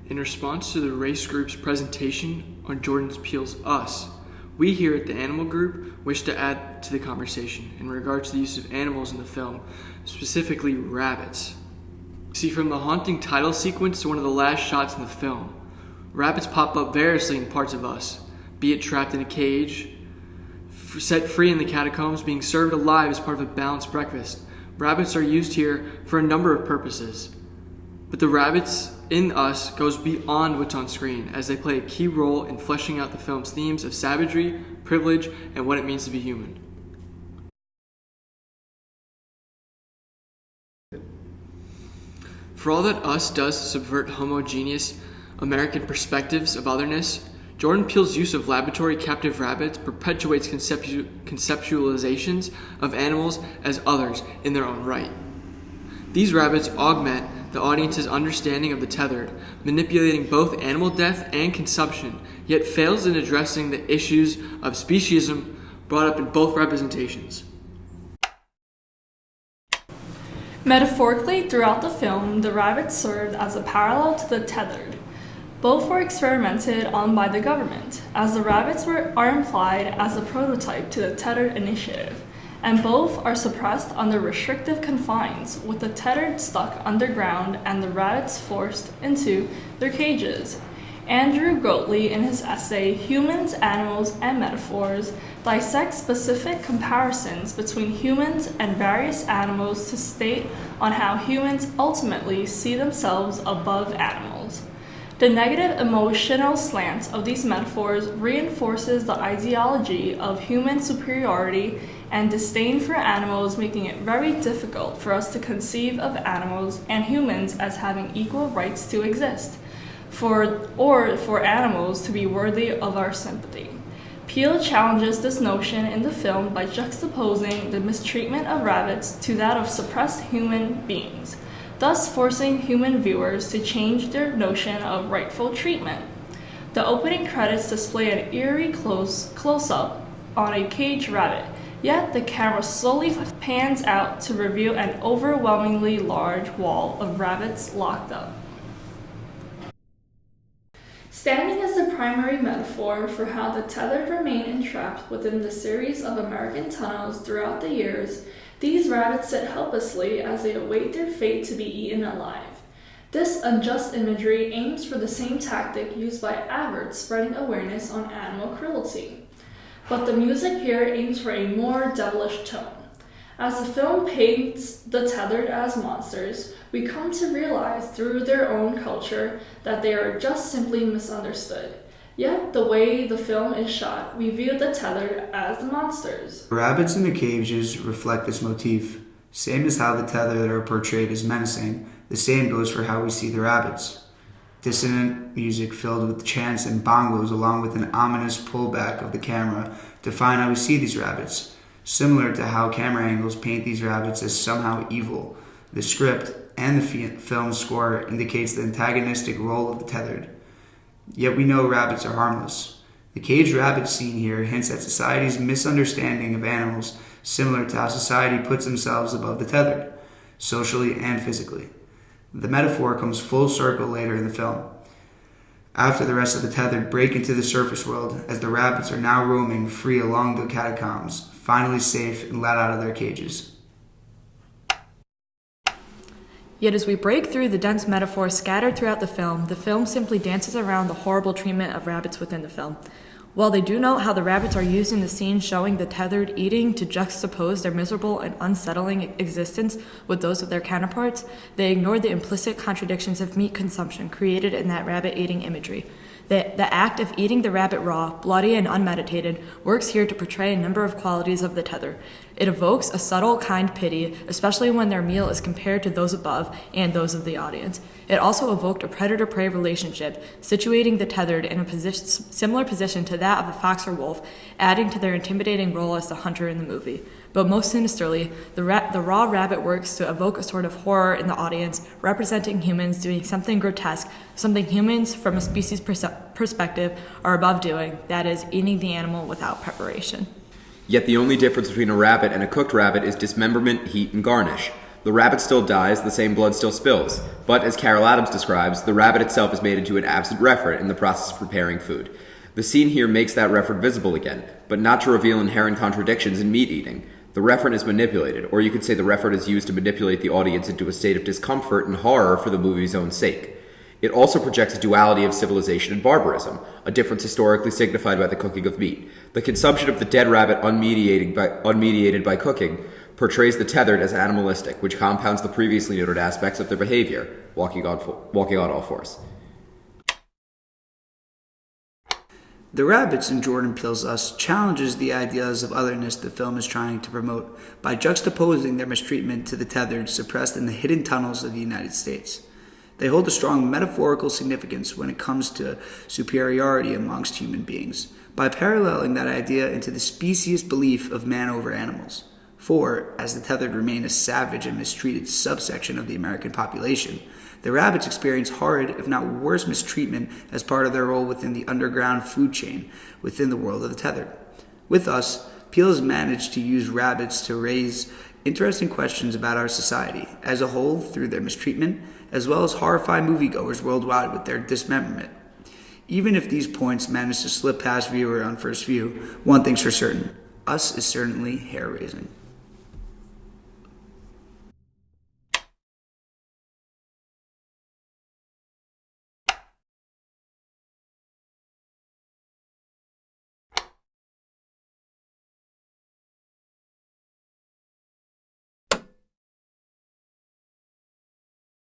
In response to the race group's presentation on Jordan Peele's Us, we here at the Animal Group wish to add to the conversation in regards to the use of animals in the film, specifically rabbits. See, from the haunting title sequence to one of the last shots in the film, rabbits pop up variously in parts of Us, be it trapped in a cage, set free in the catacombs, being served alive as part of a balanced breakfast. Rabbits are used here for a number of purposes, but the rabbits in Us goes beyond what's on screen, as they play a key role in fleshing out the film's themes of savagery, privilege, and what it means to be human. For all that Us does to subvert homogeneous American perspectives of otherness, Jordan Peele's use of laboratory captive rabbits perpetuates conceptualizations of animals as others in their own right. These rabbits augment the audience's understanding of the tethered, manipulating both animal death and consumption, yet fails in addressing the issues of speciesism brought up in both representations. Metaphorically, throughout the film, the rabbits served as a parallel to the tethered. Both were experimented on by the government, as the rabbits are implied as a prototype to the tethered initiative, and both are suppressed under restrictive confines, with the tethered stuck underground and the rabbits forced into their cages. Andrew Goatley, in his essay Humans, Animals, and Metaphors, dissects specific comparisons between humans and various animals to state on how humans ultimately see themselves above animals. The negative emotional slant of these metaphors reinforces the ideology of human superiority and disdain for animals, making it very difficult for us to conceive of animals and humans as having equal rights to exist, or for animals to be worthy of our sympathy. Peele challenges this notion in the film by juxtaposing the mistreatment of rabbits to that of suppressed human beings, thus forcing human viewers to change their notion of rightful treatment. The opening credits display an eerie close-up on a caged rabbit, yet the camera slowly pans out to reveal an overwhelmingly large wall of rabbits locked up. Standing as the primary metaphor for how the tethered remain entrapped within the series of American tunnels throughout the years, these rabbits sit helplessly as they await their fate to be eaten alive. This unjust imagery aims for the same tactic used by adverts spreading awareness on animal cruelty. But the music here aims for a more devilish tone. As the film paints the tethered as monsters, we come to realize through their own culture that they are just simply misunderstood. Yet, the way the film is shot, we view the tethered as the monsters. The rabbits in the cages reflect this motif. Same as how the tethered are portrayed as menacing, the same goes for how we see the rabbits. Dissonant music filled with chants and bongos, along with an ominous pullback of the camera, define how we see these rabbits. Similar to how camera angles paint these rabbits as somehow evil, the script and the film score indicates the antagonistic role of the tethered. Yet we know rabbits are harmless. The caged rabbit scene here hints at society's misunderstanding of animals, similar to how society puts themselves above the tethered, socially and physically. The metaphor comes full circle later in the film, after the rest of the tethered break into the surface world, as the rabbits are now roaming free along the catacombs, finally safe and let out of their cages. Yet as we break through the dense metaphors scattered throughout the film simply dances around the horrible treatment of rabbits within the film. While they do note how the rabbits are used in the scene showing the tethered eating to juxtapose their miserable and unsettling existence with those of their counterparts, they ignore the implicit contradictions of meat consumption created in that rabbit-eating imagery. The act of eating the rabbit raw, bloody and unmeditated, works here to portray a number of qualities of the tether. It evokes a subtle, kind pity, especially when their meal is compared to those above and those of the audience. It also evoked a predator-prey relationship, situating the tethered in a similar position to that of a fox or wolf, adding to their intimidating role as the hunter in the movie. But most sinisterly, the raw rabbit works to evoke a sort of horror in the audience, representing humans doing something grotesque, something humans, from a species perspective, are above doing, that is, eating the animal without preparation. Yet the only difference between a rabbit and a cooked rabbit is dismemberment, heat, and garnish. The rabbit still dies, the same blood still spills. But as Carol Adams describes, the rabbit itself is made into an absent referent in the process of preparing food. The scene here makes that referent visible again, but not to reveal inherent contradictions in meat eating. The referent is manipulated, or you could say the referent is used to manipulate the audience into a state of discomfort and horror for the movie's own sake. It also projects a duality of civilization and barbarism, a difference historically signified by the cooking of meat. The consumption of the dead rabbit unmediated by cooking portrays the tethered as animalistic, which compounds the previously noted aspects of their behavior, walking on all fours. The Rabbits in Jordan Peele's Us challenges the ideas of otherness the film is trying to promote by juxtaposing their mistreatment to the tethered suppressed in the hidden tunnels of the United States. They hold a strong metaphorical significance when it comes to superiority amongst human beings, by paralleling that idea into the speciest belief of man over animals. For, as the tethered remain a savage and mistreated subsection of the American population, the rabbits experience horrid, if not worse, mistreatment as part of their role within the underground food chain within the world of the tethered. With Us, Peele has managed to use rabbits to raise interesting questions about our society as a whole through their mistreatment, as well as horrify moviegoers worldwide with their dismemberment. Even if these points manage to slip past viewer on first view, one thing's for certain: Us is certainly hair-raising.